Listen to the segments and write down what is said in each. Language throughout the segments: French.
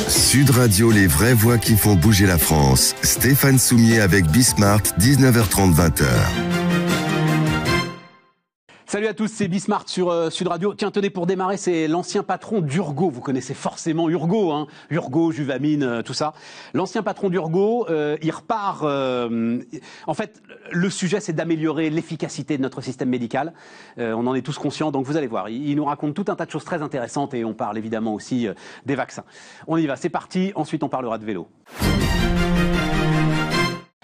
Sud Radio, les vraies voix qui font bouger la France. Stéphane Soumier avec Bismart, 19h30, 20h. Salut à tous, c'est Bismart sur Sud Radio. Tiens, tenez, pour démarrer, c'est l'ancien patron d'Urgo. Vous connaissez forcément Urgo, hein. Urgo, Juvamine, tout ça. L'ancien patron d'Urgo, il repart... En fait, le sujet, c'est d'améliorer l'efficacité de notre système médical. On en est tous conscients, donc vous allez voir. Il nous raconte tout un tas de choses très intéressantes et on parle évidemment aussi des vaccins. On y va, c'est parti. Ensuite, on parlera de vélo.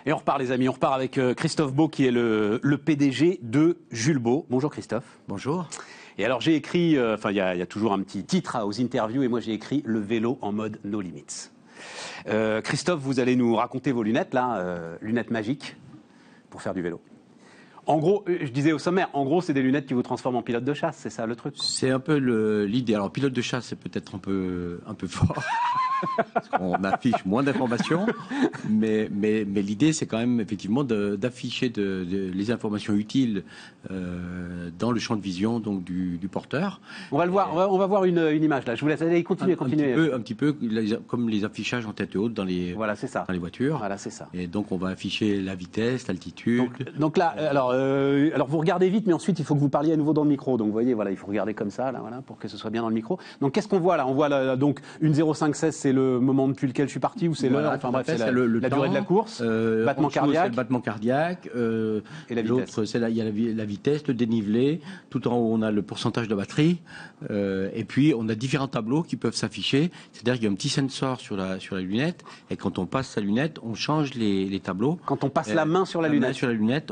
Et on repart les amis, on repart avec Christophe Beau qui est le PDG de Julbo. Bonjour Christophe. Bonjour. Et alors j'ai écrit, il y a toujours un petit titre aux interviews et moi j'ai écrit le vélo en mode no limits. Christophe, vous allez nous raconter vos lunettes là, lunettes magiques pour faire du vélo. En gros, je disais au sommaire, en gros c'est des lunettes qui vous transforment en pilote de chasse, c'est ça le truc quoi. C'est un peu l'idée. Alors pilote de chasse c'est peut-être un peu fort. Parce qu'on affiche moins d'informations, mais l'idée c'est quand même effectivement d'afficher les informations utiles dans le champ de vision donc du porteur. On va le voir, on va voir une image là. Je vous laisse aller continuer. Un petit peu comme les affichages en tête haute dans les dans les voitures. Voilà, c'est ça. Et donc on va afficher la vitesse, l'altitude. Donc là, alors vous regardez vite, mais ensuite il faut que vous parliez à nouveau dans le micro. Donc vous voyez, voilà, il faut regarder comme ça là, voilà, pour que ce soit bien dans le micro. Donc qu'est-ce qu'on voit là? On voit là, donc une 0,516, c'est le moment depuis lequel je suis parti ou c'est l'heure, enfin bref, c'est la durée de la course, battement cardiaque. Le battement cardiaque, et la vitesse. L'autre, il y a la vitesse, le dénivelé, tout en haut on a le pourcentage de batterie, et puis on a différents tableaux qui peuvent s'afficher, c'est-à-dire qu'il y a un petit sensor sur la lunette, et quand on passe sa lunette, on change les tableaux. Quand on passe la main sur la lunette,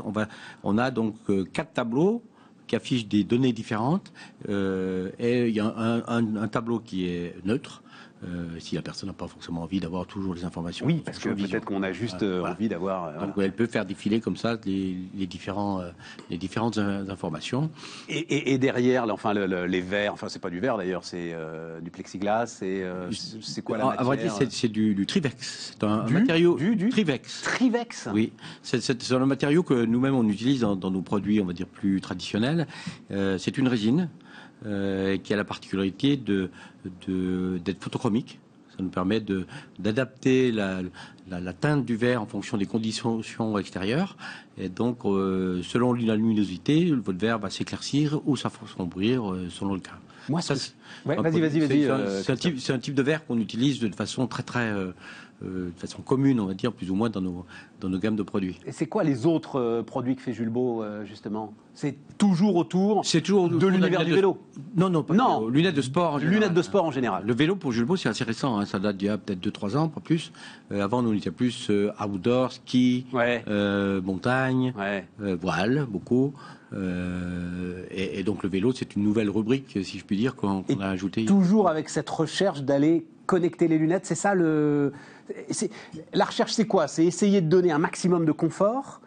on a donc 4 tableaux qui affichent des données différentes, et il y a un tableau qui est neutre. Si la personne n'a pas forcément envie d'avoir toujours les informations. Oui, parce que peut-être qu'on a juste envie d'avoir... Donc elle peut faire défiler comme ça les différentes informations. Et derrière, enfin, les verres, enfin c'est pas du verre d'ailleurs, c'est du plexiglas, c'est quoi la matière? À vrai dire, c'est du Trivex. C'est un matériau... Du Trivex. Trivex? Oui, c'est un matériau que nous-mêmes on utilise dans nos produits, on va dire, plus traditionnels. C'est une résine. Qui a la particularité d'être photochromique. Ça nous permet d'adapter la teinte du verre en fonction des conditions extérieures. Et donc, selon la luminosité, votre verre va s'éclaircir ou s'assombrir selon le cas. Moi, vas-y. C'est un type de verre qu'on utilise de façon de façon commune, on va dire, plus ou moins dans nos gammes de produits. Et c'est quoi les autres produits que fait Julbo, justement? C'est toujours autour de l'univers du vélo? Non, lunettes de sport en général. Lunettes de sport en général. Le vélo pour Julbo, c'est assez récent, hein, ça date d'il y a peut-être 2-3 ans, pas plus. Avant, on était plus outdoor, ski, montagne, voile, beaucoup. Et donc le vélo, c'est une nouvelle rubrique, si je puis dire, qu'on a ajoutée. Toujours avec cette recherche d'aller connecter les lunettes, c'est ça la recherche, c'est quoi? C'est essayer de donner un maximum de confort,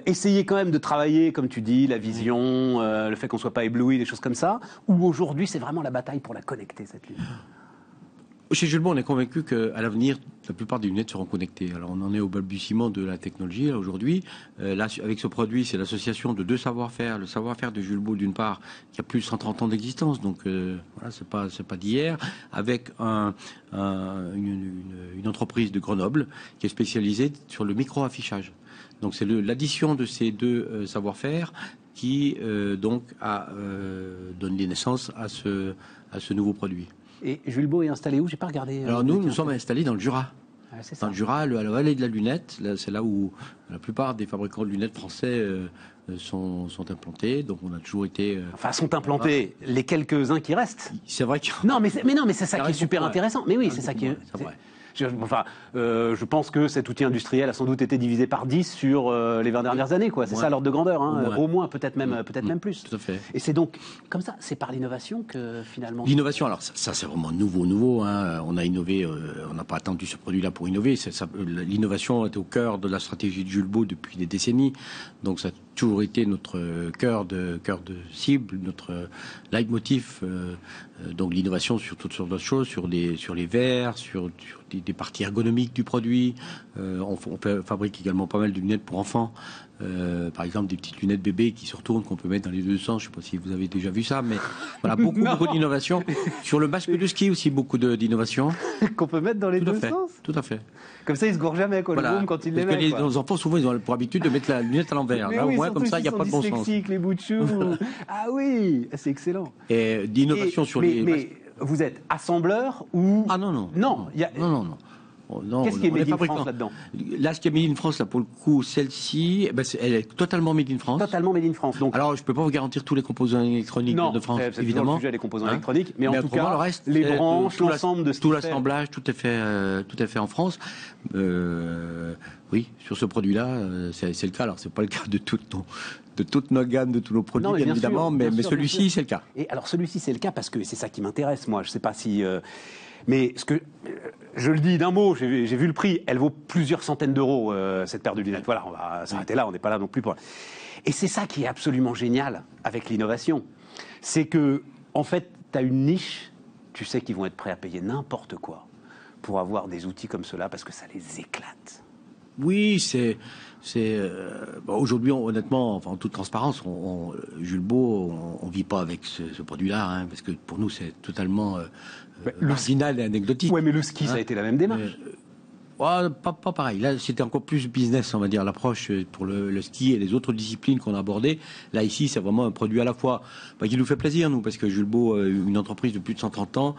essayer quand même de travailler, comme tu dis, la vision, le fait qu'on soit pas ébloui, des choses comme ça, ou aujourd'hui c'est vraiment la bataille pour la connecter, cette lunette? Chez Julbo, on est convaincu qu'à l'avenir, la plupart des lunettes seront connectées. Alors, on en est au balbutiement de la technologie aujourd'hui. Là, avec ce produit, c'est l'association de deux savoir-faire. Le savoir-faire de Julbo, d'une part, qui a plus de 130 ans d'existence, donc voilà, c'est pas d'hier, avec une entreprise de Grenoble qui est spécialisée sur le micro-affichage. Donc, c'est l'addition de ces deux savoir-faire qui donc a donné naissance à ce nouveau produit. Et Julbo est installé où? J'ai pas regardé. Alors nous sommes installés dans le Jura. Ah, c'est ça. Dans le Jura, à la vallée de la lunette, c'est là où la plupart des fabricants de lunettes français sont implantés. Donc on a toujours été... Enfin, sont implantés les quelques-uns qui restent. C'est vrai que... Non, mais c'est ça qui est super intéressant. Mais oui, c'est ça qui est... C'est vrai. Je pense que cet outil industriel a sans doute été divisé par 10 sur les 20 dernières années, quoi. C'est ça l'ordre de grandeur, hein. Au moins, peut-être même plus. Tout à fait. Et c'est donc comme ça, c'est par l'innovation que finalement. L'innovation, alors ça c'est vraiment nouveau. Hein. On a innové, on n'a pas attendu ce produit-là pour innover. L'innovation est au cœur de la stratégie de Julbo depuis des décennies. Donc ça a toujours été notre cœur de cible, notre leitmotiv. Donc l'innovation sur toutes sortes de choses, sur les verres, sur des parties ergonomiques du produit. On fabrique également pas mal de lunettes pour enfants. Par exemple, des petites lunettes bébés qui se retournent, qu'on peut mettre dans les deux sens. Je ne sais pas si vous avez déjà vu ça, mais voilà, beaucoup d'innovations. Sur le masque de ski aussi, beaucoup d'innovations. Qu'on peut mettre dans les deux sens. Tout à fait. Comme ça, ils se gourent jamais, quoi, le môme, quand ils les mettent. Parce que nos enfants, souvent, ils ont pour habitude de mettre la lunette à l'envers. Là, au moins, comme ça, il n'y a pas de bon sens. Les bouts de chou. Ah oui, c'est excellent. Et d'innovation sur les... Mais vous êtes assembleur ou... Ah non. Non. Qu'est-ce qui est made in France là-dedans? Là, ce qui est made in France, là, pour le coup, celle-ci, elle est totalement made in France. Totalement made in France. Donc... Alors, je ne peux pas vous garantir tous les composants électroniques de France, évidemment. Non, le sujet des composants électroniques, mais en tout cas, le reste, les branches, l'ensemble de ce tout l'assemblage, tout est fait en France. Oui, sur ce produit-là, c'est le cas. Alors, c'est pas le cas de toutes nos gammes, de tous nos produits, bien évidemment, mais celui-ci, c'est le cas. Et alors, celui-ci, c'est le cas parce que c'est ça qui m'intéresse, moi. Je ne sais pas si... Mais je le dis d'un mot, j'ai vu le prix, elle vaut plusieurs centaines d'euros, cette paire de lunettes. Voilà, on va s'arrêter là, on n'est pas là non plus pour... Et c'est ça qui est absolument génial avec l'innovation. C'est que, en fait, tu as une niche, tu sais qu'ils vont être prêts à payer n'importe quoi pour avoir des outils comme cela parce que ça les éclate. Oui, aujourd'hui, honnêtement, en toute transparence, Jules Beau, on vit pas avec ce produit-là, hein, parce que pour nous, c'est totalement marginal et anecdotique. Oui, mais le ski, ça a été la même démarche. Pas pareil. Là, c'était encore plus business, on va dire, l'approche pour le ski et les autres disciplines qu'on a abordées. Là, ici, c'est vraiment un produit à la fois qui nous fait plaisir, nous, parce que Jules Beau, une entreprise de plus de 130 ans,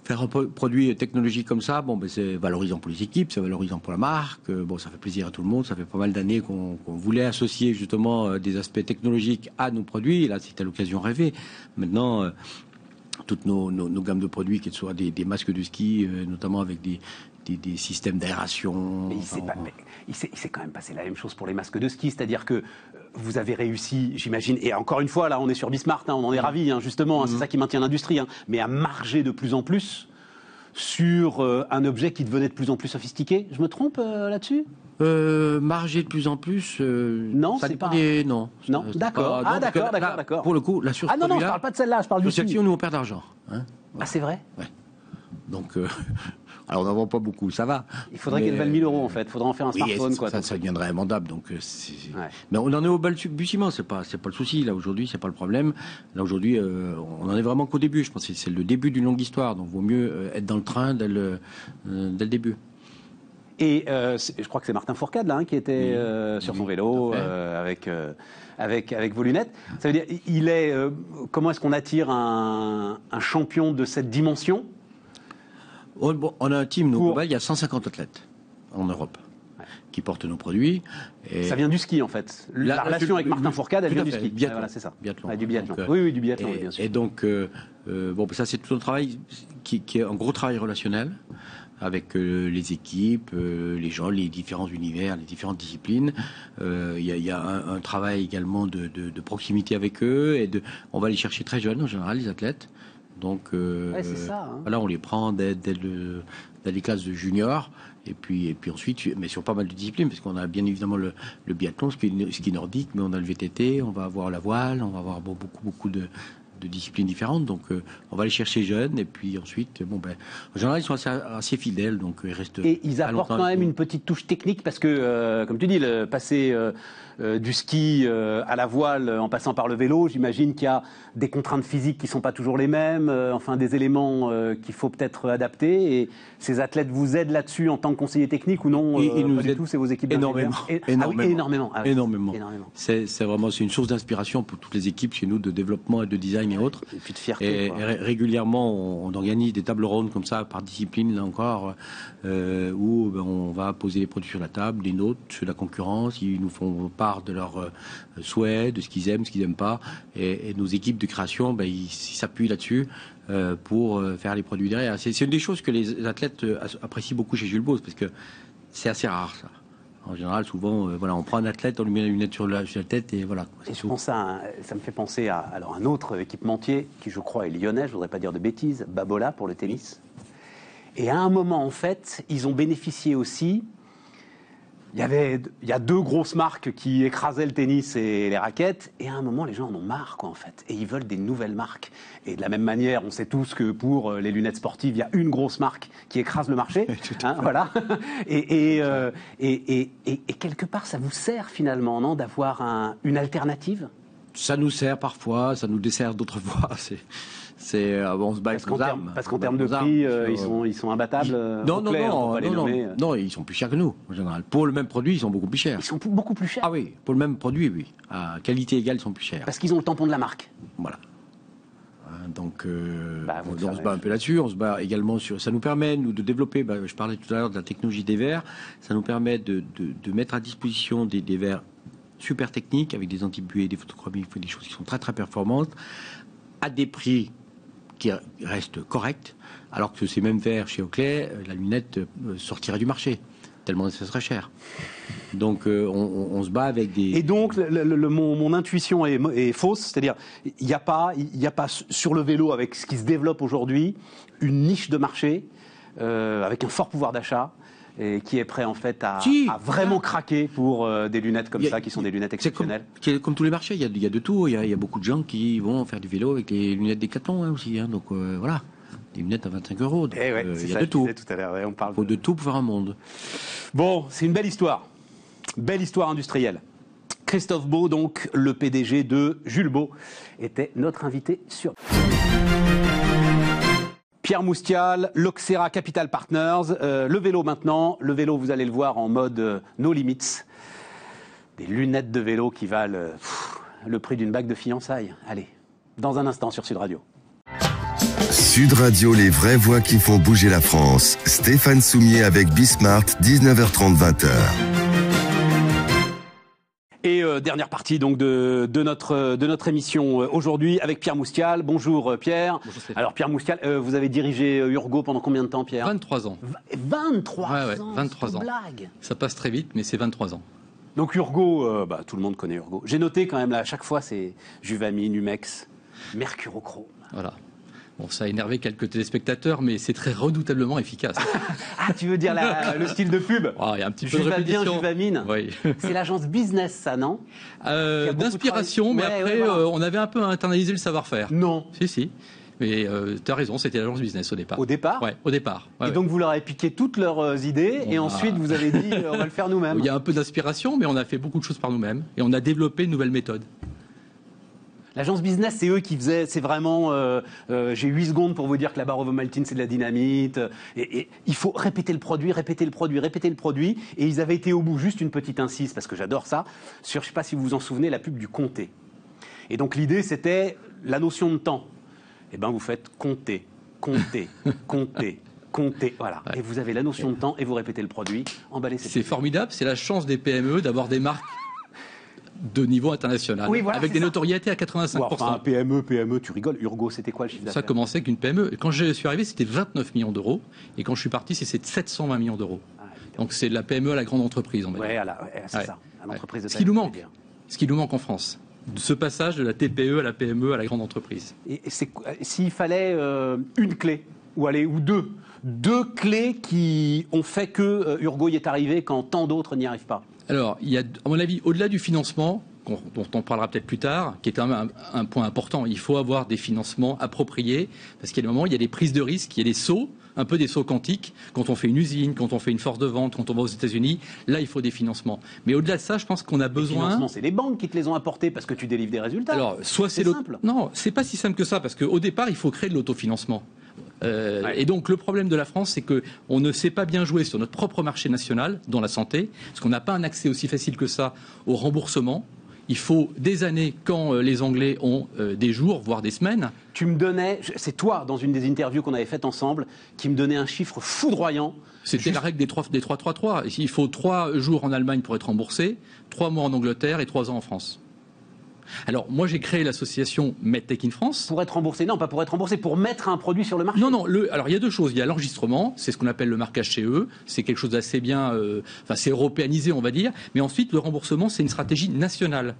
faire un produit technologique comme ça, c'est valorisant pour les équipes, c'est valorisant pour la marque. Ça fait plaisir à tout le monde. Ça fait pas mal d'années qu'on voulait associer justement des aspects technologiques à nos produits. Et là, c'était l'occasion rêvée. Maintenant, toutes nos gammes de produits, qu'elles soient des masques de ski, notamment avec des systèmes d'aération. Il s'est quand même passé la même chose pour les masques de ski, c'est-à-dire que vous avez réussi, j'imagine, et encore une fois, là, on est sur Bismart, on en est ravis, justement, c'est ça qui maintient l'industrie, mais à marger de plus en plus sur un objet qui devenait de plus en plus sophistiqué. Je me trompe là-dessus ? Marger de plus en plus. Non, c'est pas. Non. Non, d'accord. D'accord. Pour le coup, là sur. Non, je parle pas de celle-là, je parle du ski. Nous on perd d'argent. Hein, Ah, c'est vrai. Ouais. Donc. Alors, on n'en vend pas beaucoup, ça va. Il faudrait qu'elle vaille 1000 euros, en fait. Il faudrait en faire un smartphone, quoi. Ça deviendrait imvendable. Donc, mais on en est au balbutiement, c'est pas le souci. Là, aujourd'hui, c'est pas le problème. Là, aujourd'hui, on en est vraiment qu'au début. Je pense que c'est le début d'une longue histoire. Donc, il vaut mieux être dans le train dès le début. Et je crois que c'est Martin Fourcade, là, qui était sur son vélo, avec vos lunettes. Ça veut dire, comment est-ce qu'on attire un champion de cette dimension ? On a un team, il y a 150 athlètes en Europe qui portent nos produits. Et ça vient du ski, en fait. La relation avec Martin Fourcade, elle vient du ski. Biathlon. Voilà, c'est ça. Biathlon. Du biathlon. Donc, oui, du biathlon, bien sûr. Et donc, ça, c'est tout un travail qui est un gros travail relationnel avec les équipes, les gens, les différents univers, les différentes disciplines. Il y a un travail également de proximité avec eux. On va les chercher très jeunes, en général, les athlètes. Donc, c'est ça, voilà, on les prend dès les classes de juniors, et puis ensuite, mais sur pas mal de disciplines, parce qu'on a bien évidemment le biathlon, ce qui est nordique, mais on a le VTT, on va avoir la voile, on va avoir beaucoup de disciplines différentes. Donc, on va les chercher jeunes, et puis ensuite, en général, ils sont assez fidèles, donc ils restent. Et ils apportent quand même une petite touche technique, parce que, comme tu dis, passer du ski à la voile en passant par le vélo, j'imagine qu'il y a des contraintes physiques qui ne sont pas toujours les mêmes, des éléments qu'il faut peut-être adapter. Et ces athlètes vous aident là-dessus en tant que conseiller technique ou non? Ils nous aident tout, c'est vos équipes énormément. Énormément. Énormément. C'est vraiment une source d'inspiration pour toutes les équipes chez nous de développement et de design et autres. Et puis de fierté. Et régulièrement, on organise des tables rondes comme ça par discipline, là encore, où on va poser les produits sur la table, les nôtres, ceux de la concurrence. Ils nous font part de leurs souhaits, de ce qu'ils aiment, ce qu'ils n'aiment pas. Et nos équipes de création, ils s'appuient là-dessus pour faire les produits derrière. C'est une des choses que les athlètes apprécient beaucoup chez Jules Beau, parce que c'est assez rare, ça. En général, souvent, on prend un athlète, on lui met la lunette sur la tête et voilà. Et je pense ça me fait penser à un autre équipementier qui, je crois, est lyonnais, je ne voudrais pas dire de bêtises, Babola pour le tennis. Et à un moment, en fait, ils ont bénéficié aussi Il y a deux grosses marques qui écrasaient le tennis et les raquettes, et à un moment, les gens en ont marre, quoi, en fait, et ils veulent des nouvelles marques. Et de la même manière, on sait tous que pour les lunettes sportives, il y a une grosse marque qui écrase le marché, hein, voilà. Et quelque part, ça vous sert finalement, non, d'avoir une alternative? Ça nous sert parfois, ça nous dessert d'autres fois. On se bat avec nos armes. Parce qu'en termes de prix, ils sont imbattables. Non, ils sont plus chers que nous, en général. Pour le même produit, ils sont beaucoup plus chers. Ils sont beaucoup plus chers? Ah oui, pour le même produit, oui. À qualité égale, ils sont plus chers. Parce qu'ils ont le tampon de la marque. Voilà. Donc, on se bat un peu là-dessus. On se bat également sur. Ça nous permet, nous, de développer. Je parlais tout à l'heure de la technologie des verres. Ça nous permet de mettre à disposition des verres super techniques avec des anti-buées, des photochromies, des choses qui sont très très performantes à des prix qui restent corrects, alors que ces mêmes verres chez Oakley, la lunette sortirait du marché tellement ça serait cher. Donc on se bat avec des... Et donc mon intuition est fausse, c'est-à-dire il n'y a pas sur le vélo, avec ce qui se développe aujourd'hui, une niche de marché avec un fort pouvoir d'achat et qui est prêt en fait à vraiment craquer pour des lunettes comme ça, qui sont des lunettes exceptionnelles. Comme tous les marchés, il y a de tout. Il y a beaucoup de gens qui vont faire du vélo avec les lunettes Decathlon aussi. Hein, donc voilà, des lunettes à 25 €. Donc, il y a de tout. Tout à l'heure, on parle il faut de tout pour faire un monde. Bon, c'est une belle histoire industrielle. Christophe Beau, donc le PDG de Jules Beau, était notre invité sur... Pierre Moustial, Loxera Capital Partners, le vélo maintenant. Le vélo, vous allez le voir en mode no limits. Des lunettes de vélo qui valent le prix d'une bague de fiançailles. Allez, dans un instant sur Sud Radio. Sud Radio, les vraies voix qui font bouger la France. Stéphane Soumier avec Bismart, 19h30, 20h. Et dernière partie donc de notre émission aujourd'hui avec Pierre Moustial. Bonjour Pierre. Bonjour Stéphane. Alors Pierre Moustial, vous avez dirigé Urgo pendant combien de temps, Pierre? 23 ans. 23 ans, 23 ans. Blague. Ça passe très vite, mais c'est 23 ans. Donc Urgo, tout le monde connaît Urgo. J'ai noté quand même là, à chaque fois c'est Juvamine, Humex, Mercurochrome. Voilà. Bon, ça a énervé quelques téléspectateurs, mais c'est très redoutablement efficace. Ah, tu veux dire le style de pub? Il y a un petit peu de répétition. Juvamine. Oui. C'est l'agence business, ça, non? D'inspiration, mais après, on avait un peu internalisé le savoir-faire. Non. Si. Mais tu as raison, c'était l'agence business au départ. Au départ? Ouais, au départ. Et donc vous leur avez piqué toutes leurs idées et ensuite vous avez dit on va le faire nous-mêmes. Il y a un peu d'inspiration, mais on a fait beaucoup de choses par nous-mêmes et on a développé une nouvelle méthode. L'agence business, c'est eux qui faisaient, c'est vraiment, j'ai 8 secondes pour vous dire que la barre ovomaltine, c'est de la dynamite. Et il faut répéter le produit. Et ils avaient été au bout, juste une petite incise, parce que j'adore ça, sur, je ne sais pas si vous vous en souvenez, la pub du comté. Et donc l'idée, c'était la notion de temps. Eh bien, vous faites compter. Voilà. Ouais. Et vous avez la notion de temps et vous répétez le produit, emballez. C'est formidable, c'est la chance des PME d'avoir des marques de niveau international, voilà, avec des notoriétés à 85%. Enfin, PME, tu rigoles. Urgo, c'était quoi le chiffre d'affaires? Ça commençait avec une PME. Quand je suis arrivé, c'était 29 millions d'euros. Et quand je suis parti, c'était 720 millions d'euros. Donc c'est de la PME à la grande entreprise, on va dire. C'est ça. À l'entreprise de taille. Ce qui nous manque en France. De ce passage de la TPE à la PME à la grande entreprise. Et s'il fallait une clé, ou deux clés qui ont fait que Urgo y est arrivé quand tant d'autres n'y arrivent pas. Alors, il y a, à mon avis, au-delà du financement, dont on parlera peut-être plus tard, qui est quand même un point important, il faut avoir des financements appropriés, parce qu'il y a des moments, il y a des prises de risques, il y a des sauts, un peu des sauts quantiques, quand on fait une usine, quand on fait une force de vente, quand on va aux États-Unis, là, il faut des financements. Mais au-delà de ça, je pense qu'on a besoin... Les financements, c'est les banques qui te les ont apportés parce que tu délivres des résultats. Alors, soit c'est simple. Non, c'est pas si simple que ça, parce qu'au départ, il faut créer de l'autofinancement. Et donc le problème de la France, c'est qu'on ne sait pas bien jouer sur notre propre marché national, dans la santé, parce qu'on n'a pas un accès aussi facile que ça au remboursement. Il faut des années quand les Anglais ont des jours, voire des semaines. Tu me donnais, c'est toi, dans une des interviews qu'on avait faites ensemble, qui me donnait un chiffre foudroyant. C'était la règle des 3-3-3. Il faut 3 jours en Allemagne pour être remboursé, 3 mois en Angleterre et 3 ans en France. Alors, moi, j'ai créé l'association MedTech in France. Pour être remboursé? Non, pas pour être remboursé, pour mettre un produit sur le marché. Non. Alors, il y a deux choses. Il y a l'enregistrement, c'est ce qu'on appelle le marquage CE. C'est quelque chose d'assez bien... c'est européanisé, on va dire. Mais ensuite, le remboursement, c'est une stratégie nationale.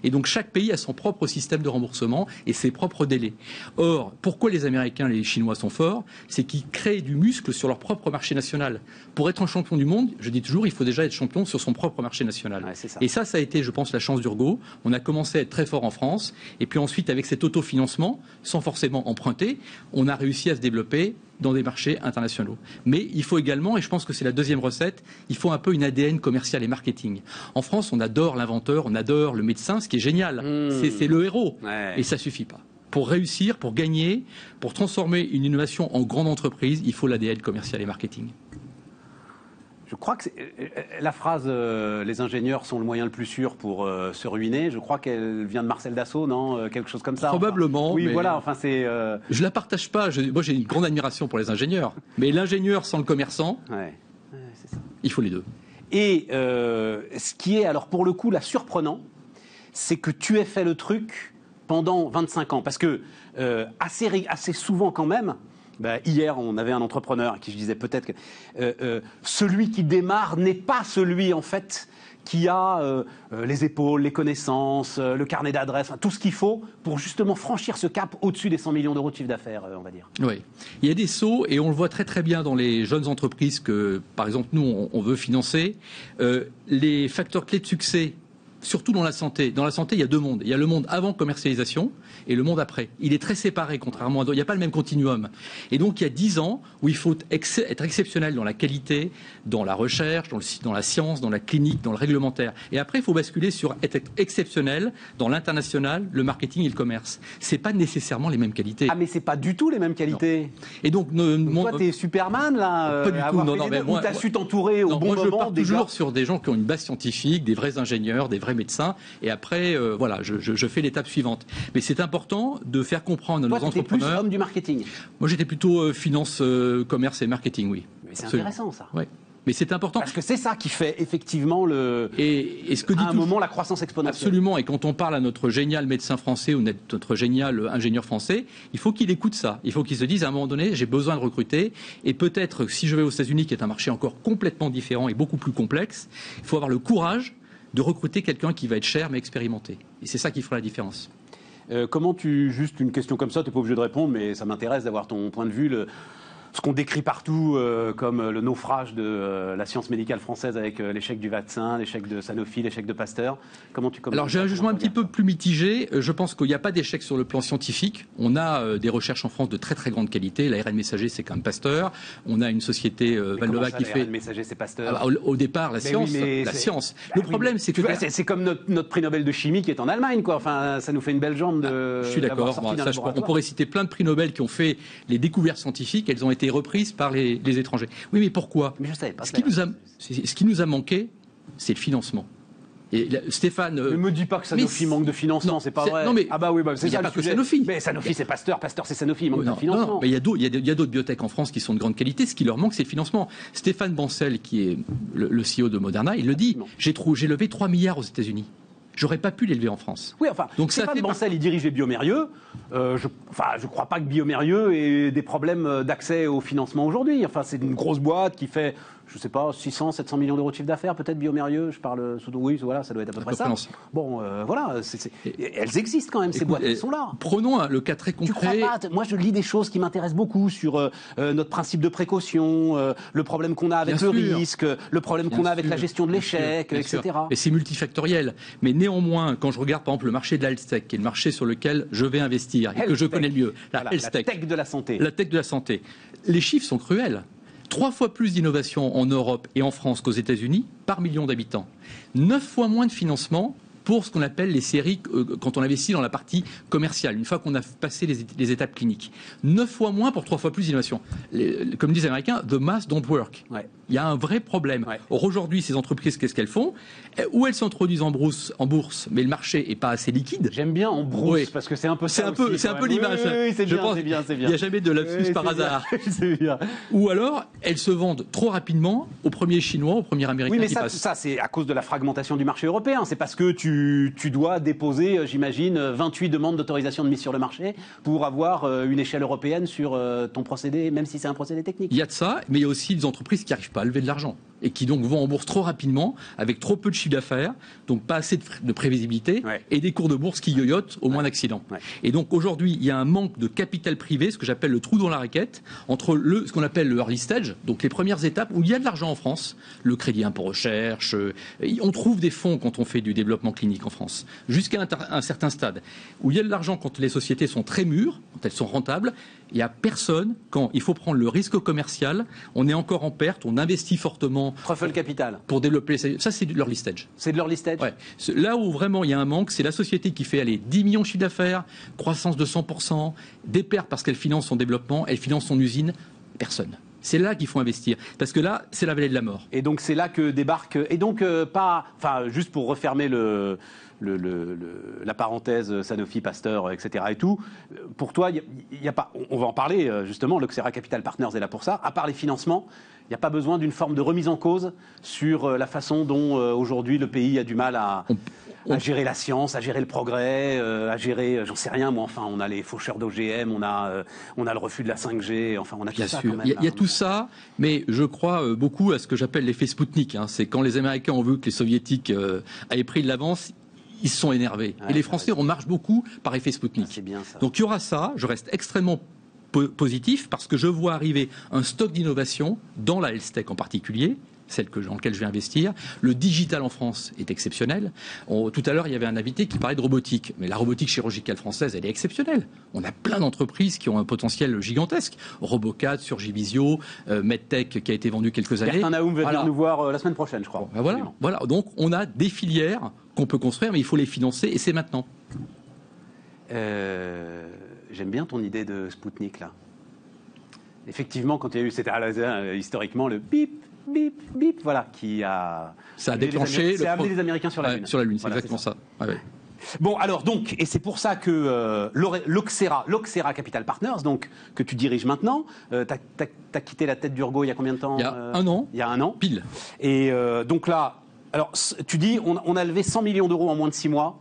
Et donc chaque pays a son propre système de remboursement et ses propres délais. Or, pourquoi les Américains et les Chinois sont forts? C'est qu'ils créent du muscle sur leur propre marché national. Pour être un champion du monde, je dis toujours, il faut déjà être champion sur son propre marché national. Ouais, c'est ça. Et ça a été, je pense, la chance d'Urgo. On a commencé à être très fort en France. Et puis ensuite, avec cet autofinancement, sans forcément emprunter, on a réussi à se développer dans des marchés internationaux. Mais il faut également, et je pense que c'est la deuxième recette, il faut un peu une ADN commercial et marketing. En France, on adore l'inventeur, on adore le médecin, ce qui est génial. C'est le héros. Ouais. Et ça suffit pas. Pour réussir, pour gagner, pour transformer une innovation en grande entreprise, il faut l'ADN commercial et marketing. Je crois que la phrase les ingénieurs sont le moyen le plus sûr pour se ruiner, je crois qu'elle vient de Marcel Dassault, non? Quelque chose comme ça. Probablement. Enfin. Oui, mais voilà, enfin c'est... Je la partage pas. Moi, j'ai une grande admiration pour les ingénieurs. Mais l'ingénieur sans le commerçant, Ouais, c'est ça. il faut les deux. Et ce qui est, alors pour le coup, là, surprenant, c'est que tu aies fait le truc pendant 25 ans. Parce que assez souvent quand même, hier, on avait un entrepreneur qui je disais peut-être que celui qui démarre n'est pas celui, en fait, qui a les épaules, les connaissances, le carnet d'adresses, tout ce qu'il faut pour justement franchir ce cap au-dessus des 100 millions d'euros de chiffre d'affaires, on va dire. Oui. Il y a des sauts, et on le voit très très bien dans les jeunes entreprises que, par exemple, nous, on veut financer. Les facteurs clés de succès, surtout dans la santé. Dans la santé, il y a deux mondes. Il y a le monde avant commercialisation et le monde après. Il est très séparé, contrairement à d'autres. Il n'y a pas le même continuum. Et donc, il y a 10 ans où il faut être exceptionnel dans la qualité, dans la recherche, dans la science, dans la clinique, dans le réglementaire. Et après, il faut basculer sur être exceptionnel dans l'international, le marketing et le commerce. C'est pas nécessairement les mêmes qualités. Ah, mais c'est pas du tout les mêmes qualités. Non. Et donc, toi, t'es Superman, là. Pas du tout. Non, mais moi, ou t'as su t'entourer au bon moi, moment. Je pars toujours sur des gens qui ont une base scientifique, des vrais ingénieurs, des vrais médecins. Et après, voilà, je fais l'étape suivante. Mais c'est important de faire comprendre à nos entrepreneurs. Toi, t'étais plus homme du marketing. Moi, j'étais plutôt finance, commerce et marketing, oui. Mais c'est intéressant, ça. Ouais. Mais c'est important. Parce que c'est ça qui fait effectivement et ce que dit à un moment la croissance exponentielle. Absolument. Et quand on parle à notre génial médecin français ou notre génial ingénieur français, il faut qu'il écoute ça. Il faut qu'il se dise à un moment donné, j'ai besoin de recruter. Et peut-être, si je vais aux États-Unis, qui est un marché encore complètement différent et beaucoup plus complexe, il faut avoir le courage de recruter quelqu'un qui va être cher mais expérimenté. Et c'est ça qui fera la différence. Comment juste une question comme ça, tu n'es pas obligé de répondre, mais ça m'intéresse d'avoir ton point de vue. Ce qu'on décrit partout comme le naufrage de la science médicale française avec l'échec du vaccin, l'échec de Sanofi, l'échec de Pasteur. Comment tu commences? Alors j'ai un jugement un petit peu plus mitigé. Je pense qu'il n'y a pas d'échec sur le plan scientifique. On a des recherches en France de très très grande qualité. L'ARN messager, c'est quand même Pasteur. On a une société Valnova qui fait. L'ARN messager, c'est Pasteur. Au départ, la science. Science. Le problème, c'est que c'est comme notre prix Nobel de chimie qui est en Allemagne, quoi. Enfin, ça nous fait une belle jambe de. Je suis d'accord. On pourrait citer plein de prix Nobel qui ont fait les découvertes scientifiques. Elles ont été reprises par les étrangers. Oui, mais pourquoi? Mais je savais pas. Ce qui nous a manqué, c'est le financement. Et Stéphane. Ne me dis pas que Sanofi manque de financement, c'est pas vrai. Non, mais ah bah oui, c'est ça pas le que sujet. Sanofi. Mais Sanofi, c'est Pasteur, c'est Sanofi, il manque de financement. Non, mais il y a d'autres biotech en France qui sont de grande qualité. Ce qui leur manque, c'est le financement. Stéphane Bancel, qui est le CEO de Moderna, il le dit. J'ai levé 3 milliards aux États-Unis. J'aurais pas pu l'élever en France. Oui, enfin, donc Stéphane Bancel, il dirige les Biomérieux. Je crois pas que Biomérieux ait des problèmes d'accès au financement aujourd'hui. Enfin, c'est une grosse boîte qui fait, je sais pas, 600, 700 millions d'euros de chiffre d'affaires, peut-être Biomérieux. Je parle sous oui, voilà, ça doit être à peu près ça. Bon, voilà, elles existent quand même, ces boîtes, elles sont là. Prenons le cas très concret. Tu crois pas? Moi, je lis des choses qui m'intéressent beaucoup sur notre principe de précaution, le problème qu'on a avec le risque, le problème qu'on a avec la gestion de l'échec, etc. Et c'est multifactoriel. Mais néanmoins, quand je regarde par exemple le marché de la health tech, qui est le marché sur lequel je vais investir et que je connais le mieux, la tech de la santé. La tech de la santé. Les chiffres sont cruels. 3 fois plus d'innovation en Europe et en France qu'aux États-Unis par million d'habitants. 9 fois moins de financement pour ce qu'on appelle les séries quand on investit dans la partie commerciale, une fois qu'on a passé les étapes cliniques. 9 fois moins pour 3 fois plus d'innovation. Comme disent les Américains, the math don't work. Ouais. Il y a un vrai problème. Ouais. Or, aujourd'hui, ces entreprises, qu'est-ce qu'elles font? Ou elles s'introduisent en bourse, mais le marché n'est pas assez liquide. J'aime bien en bourse, parce que c'est un peu ça aussi, c'est un peu l'image. Oui, c'est bien. Il n'y a jamais de lapsus par hasard. C'est bien. Ou alors, elles se vendent trop rapidement aux premiers Chinois, aux premiers Américains. Oui, mais ça, c'est à cause de la fragmentation du marché européen. C'est parce que tu dois déposer, j'imagine, 28 demandes d'autorisation de mise sur le marché pour avoir une échelle européenne sur ton procédé, même si c'est un procédé technique. Il y a de ça, mais il y a aussi des entreprises qui n'arrivent pas à lever de l'argent. et qui donc vont en bourse trop rapidement, avec trop peu de chiffre d'affaires, donc pas assez de prévisibilité, et des cours de bourse qui yoyotent au moins d'accident. Et donc aujourd'hui, il y a un manque de capital privé, ce que j'appelle le trou dans la raquette, entre ce qu'on appelle le early stage, donc les premières étapes où il y a de l'argent en France, le crédit impôt recherche, on trouve des fonds quand on fait du développement clinique en France, jusqu'à un certain stade, où il y a de l'argent quand les sociétés sont très mûres, quand elles sont rentables. Il n'y a personne, quand il faut prendre le risque commercial, on est encore en perte, on investit fortement. Truffle Capital. Pour développer. Ça, c'est de l'early stage. C'est de l'early stage. Ouais. Là où vraiment il y a un manque, c'est la société qui fait 10 millions de chiffre d'affaires, croissance de 100%, des pertes parce qu'elle finance son développement, elle finance son usine. Personne. C'est là qu'il faut investir. Parce que là, c'est la vallée de la mort. Et donc, c'est là que débarque. Et donc, juste pour refermer la parenthèse Sanofi, Pasteur, etc. et tout, pour toi, il y a pas. On va en parler justement. L'Oxera Capital Partners est là pour ça. À part les financements, il n'y a pas besoin d'une forme de remise en cause sur la façon dont aujourd'hui le pays a du mal à gérer la science, à gérer le progrès, à gérer, j'en sais rien, moi. Enfin, on a les faucheurs d'OGM, on a le refus de la 5G. Enfin, on a tout ça. Bien sûr. Il y a tout ça, mais je crois beaucoup à ce que j'appelle l'effet Spoutnik. C'est quand les Américains ont vu que les Soviétiques avaient pris de l'avance. Ils se sont énervés. Et les Français, on marche beaucoup par effet Spoutnik. C'est bien ça. Donc il y aura ça. Je reste extrêmement positif parce que je vois arriver un stock d'innovation dans la health tech en particulier, celle dans laquelle je vais investir. Le digital en France est exceptionnel. Tout à l'heure, il y avait un invité qui parlait de robotique. Mais la robotique chirurgicale française, elle est exceptionnelle. On a plein d'entreprises qui ont un potentiel gigantesque. Robocat, Surgivisio, MedTech qui a été vendu quelques années. Bertin Naoum va venir nous voir la semaine prochaine, je crois. Voilà. Donc on a des filières qu'on peut construire, mais il faut les financer et c'est maintenant. J'aime bien ton idée de Spoutnik, là. Effectivement, quand il y a eu, c'était historiquement le bip, bip, bip, voilà, qui a... Ça a déclenché... C'est amené les Américains sur la Lune. Sur la Lune, c'est exactement ça. Ouais. Bon, alors donc, et c'est pour ça que l'Oxera Capital Partners, donc, que tu diriges maintenant, t'as quitté la tête d'Urgo il y a combien de temps? Il y a un an. Il y a un an. Pile. Et donc là, alors, tu dis, on a levé 100 millions d'euros en moins de 6 mois.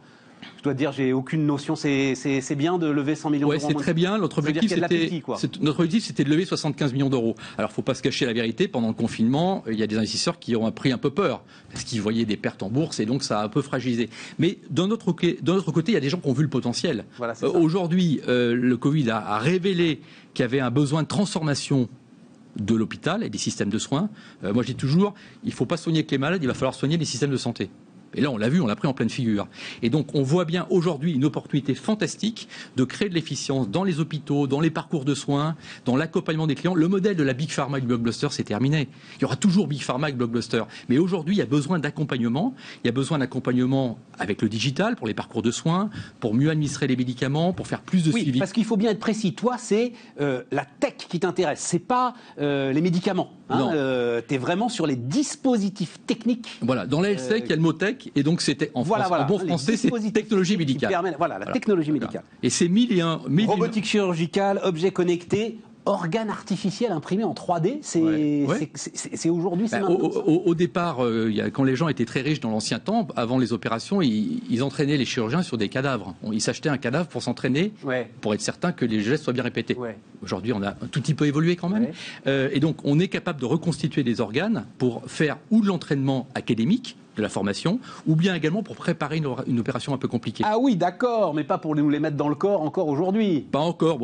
Je dois te dire, j'ai aucune notion. C'est bien de lever 100 millions d'euros. Oui, c'est très bien. Notre objectif, c'était de lever 75 millions d'euros. Alors, il ne faut pas se cacher la vérité. Pendant le confinement, il y a des investisseurs qui ont pris un peu peur parce qu'ils voyaient des pertes en bourse et donc ça a un peu fragilisé. Mais d'un autre côté, il y a des gens qui ont vu le potentiel. Voilà, aujourd'hui, le Covid a révélé qu'il y avait un besoin de transformation de l'hôpital et des systèmes de soins. Moi, je dis toujours, il ne faut pas soigner que les malades, il va falloir soigner les systèmes de santé. Et là, on l'a vu, on l'a pris en pleine figure. Et donc, on voit bien aujourd'hui une opportunité fantastique de créer de l'efficience dans les hôpitaux, dans les parcours de soins, dans l'accompagnement des clients. Le modèle de la Big Pharma et du Blockbuster, c'est terminé. Il y aura toujours Big Pharma et Blockbuster. Mais aujourd'hui, il y a besoin d'accompagnement. Il y a besoin d'accompagnement avec le digital pour les parcours de soins, pour mieux administrer les médicaments, pour faire plus de suivi. Oui, parce qu'il faut bien être précis. Toi, c'est la tech qui t'intéresse. C'est pas les médicaments. Tu es vraiment sur les dispositifs techniques. Voilà. Dans la health tech, il y a le mot tech. Et donc, c'était en bon français, c'est technologie médicale. Technologie médicale. Et c'est robotique chirurgicale, objets connectés, organes artificiels imprimés en 3D. C'est aujourd'hui, c'est maintenant. Au départ, quand les gens étaient très riches dans l'ancien temps, avant les opérations, ils entraînaient les chirurgiens sur des cadavres. Ils s'achetaient un cadavre pour s'entraîner, pour être certain que les gestes soient bien répétés. Aujourd'hui, on a un tout petit peu évolué quand même. Et donc, on est capable de reconstituer des organes pour faire ou de l'entraînement académique, de la formation, ou bien également pour préparer une opération un peu compliquée. Ah oui, d'accord, mais pas pour nous les mettre dans le corps encore aujourd'hui. Pas encore.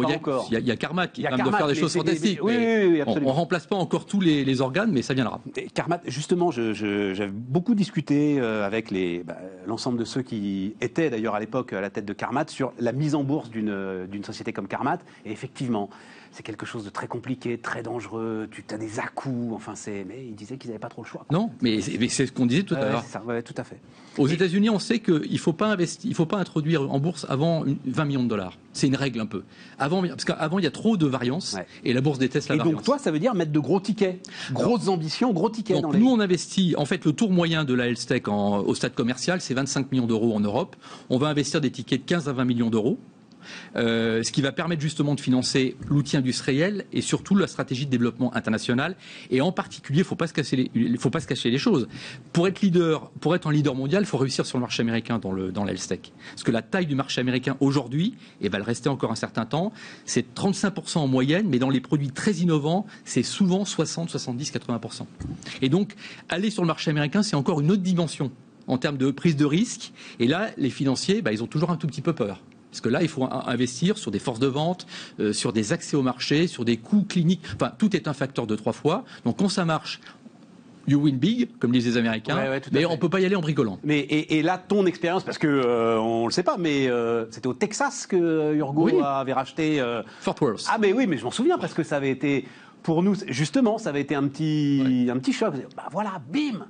Il y a Carmat qui doit faire des choses fantastiques. Oui, on ne remplace pas encore tous les organes, mais ça viendra. Carmat, justement, j'avais beaucoup discuté avec l'ensemble de ceux qui étaient d'ailleurs à l'époque à la tête de Carmat sur la mise en bourse d'une société comme Carmat. Et effectivement, c'est quelque chose de très compliqué, très dangereux. Tu as des à-coups. Mais ils disaient qu'ils n'avaient pas trop le choix. Non, mais c'est ce qu'on disait tout à l'heure. C'est ça, tout à fait. Aux États-Unis, on sait qu'il ne faut pas introduire en bourse avant 20 millions de dollars. C'est une règle un peu. Parce qu'avant, il y a trop de variance et la bourse déteste la variance. Et donc, toi, ça veut dire mettre de gros tickets, grosses ambitions, gros tickets. Donc, nous, on investit. En fait, le tour moyen de la health tech au stade commercial, c'est 25 millions d'euros en Europe. On va investir des tickets de 15 à 20 millions d'euros. Ce qui va permettre justement de financer l'outil industriel et surtout la stratégie de développement international. Et en particulier, il ne faut pas se cacher les choses. Pour être un leader mondial, il faut réussir sur le marché américain dans la health tech. Parce que la taille du marché américain aujourd'hui, et va le rester encore un certain temps, c'est 35% en moyenne, mais dans les produits très innovants, c'est souvent 60, 70, 80%. Et donc, aller sur le marché américain, c'est encore une autre dimension en termes de prise de risque. Et là, les financiers, ils ont toujours un tout petit peu peur. Parce que là, il faut investir sur des forces de vente, sur des accès au marché, sur des coûts cliniques. Enfin, tout est un facteur de 3 fois. Donc, quand ça marche, you win big, comme disent les Américains, mais on ne peut pas y aller en bricolant. Mais, et là, ton expérience, parce que on ne le sait pas, mais c'était au Texas que Urgo avait racheté... Fort Worth. Ah, mais oui, mais je m'en souviens, parce que ça avait été... Pour nous, justement, ça avait été un petit choc. Voilà, bim,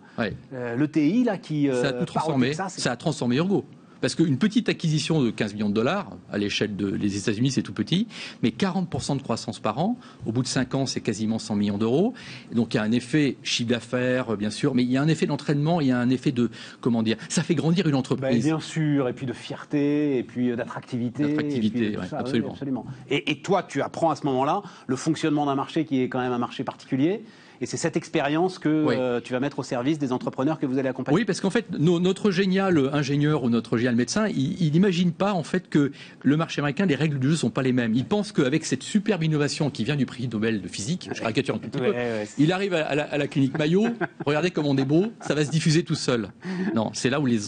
le TI là qui ça a tout transformé. Ça a transformé Urgo. Parce qu'une petite acquisition de 15 millions de dollars, à l'échelle des États-Unis, c'est tout petit, mais 40% de croissance par an, au bout de 5 ans, c'est quasiment 100 millions d'euros. Donc il y a un effet chiffre d'affaires, bien sûr, mais il y a un effet d'entraînement, il y a un effet de, comment dire, ça fait grandir une entreprise. Bien sûr, et puis de fierté, et puis d'attractivité. D'attractivité, oui, absolument. Oui, absolument. Et toi, tu apprends à ce moment-là le fonctionnement d'un marché qui est quand même un marché particulier. Et c'est cette expérience que tu vas mettre au service des entrepreneurs que vous allez accompagner. Oui, parce qu'en fait, notre génial ingénieur ou notre génial médecin, il n'imagine pas en fait que le marché américain, les règles du jeu ne sont pas les mêmes. Il pense qu'avec cette superbe innovation qui vient du prix Nobel de physique, je caricature un tout petit peu, il arrive à la clinique Mayo, regardez comme on est beau, ça va se diffuser tout seul. Non, c'est là où les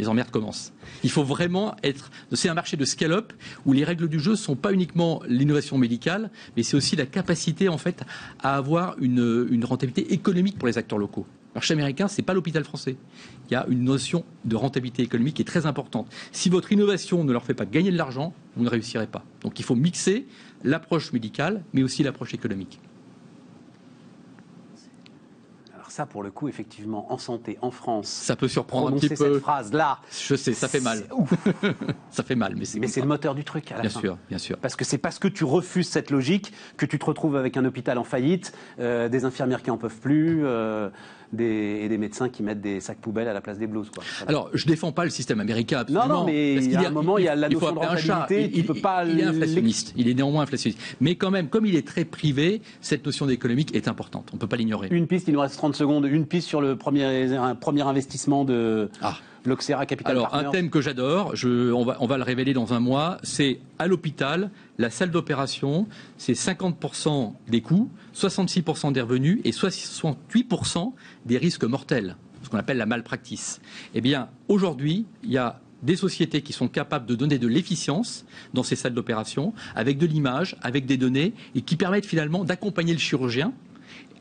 emmerdes commencent. Il faut vraiment c'est un marché de scale-up où les règles du jeu ne sont pas uniquement l'innovation médicale, mais c'est aussi la capacité en fait à avoir une rentabilité économique pour les acteurs locaux. Le marché américain, c'est pas l'hôpital français. Il y a une notion de rentabilité économique qui est très importante. Si votre innovation ne leur fait pas gagner de l'argent, vous ne réussirez pas. Donc il faut mixer l'approche médicale, mais aussi l'approche économique. Ça, pour le coup, effectivement, en santé, en France, ça peut surprendre un petit peu. Cette phrase-là, je sais, ça fait mal. Ça fait mal, mais c'est le moteur du truc à la fin. Bien sûr. Parce que c'est parce que tu refuses cette logique que tu te retrouves avec un hôpital en faillite, des infirmières qui en peuvent plus, et des médecins qui mettent des sacs poubelles à la place des blouses, quoi. Alors, je défends pas le système américain, absolument. Non, mais il y a un moment, il y a la notion de rentabilité. Il est inflationniste. Il est néanmoins inflationniste. Mais quand même, comme il est très privé, cette notion d'économique est importante. On ne peut pas l'ignorer. Une piste, il nous reste 30 secondes. Une piste sur le premier investissement de l'Oxera Capital Partners. Alors, un thème que j'adore, on va le révéler dans un mois, c'est à l'hôpital, la salle d'opération, c'est 50% des coûts, 66% des revenus et 68% des risques mortels, ce qu'on appelle la malpractice. Eh bien, aujourd'hui, il y a des sociétés qui sont capables de donner de l'efficience dans ces salles d'opération, avec de l'image, avec des données, et qui permettent finalement d'accompagner le chirurgien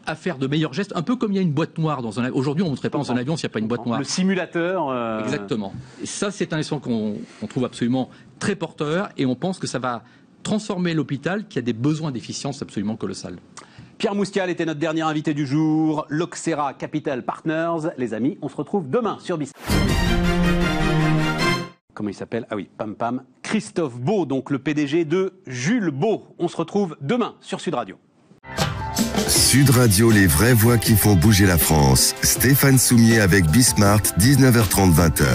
à faire de meilleurs gestes, un peu comme il y a une boîte noire dans un avion. Aujourd'hui, on ne montrerait pas dans un avion s'il n'y a pas une boîte noire. Le simulateur. Exactement. Et ça, c'est un élément qu'on trouve absolument très porteur, et on pense que ça va transformer l'hôpital qui a des besoins d'efficience absolument colossales. Pierre Moustial était notre dernier invité du jour, l'Oxera Capital Partners. Les amis, on se retrouve demain sur BIS. Comment il s'appelle? Ah oui, Pam Pam. Christophe Beau, donc le PDG de Jules Beau. On se retrouve demain sur Sud Radio. Sud Radio, les vraies voix qui font bouger la France. Stéphane Soumier avec Bismart, 19h30, 20h.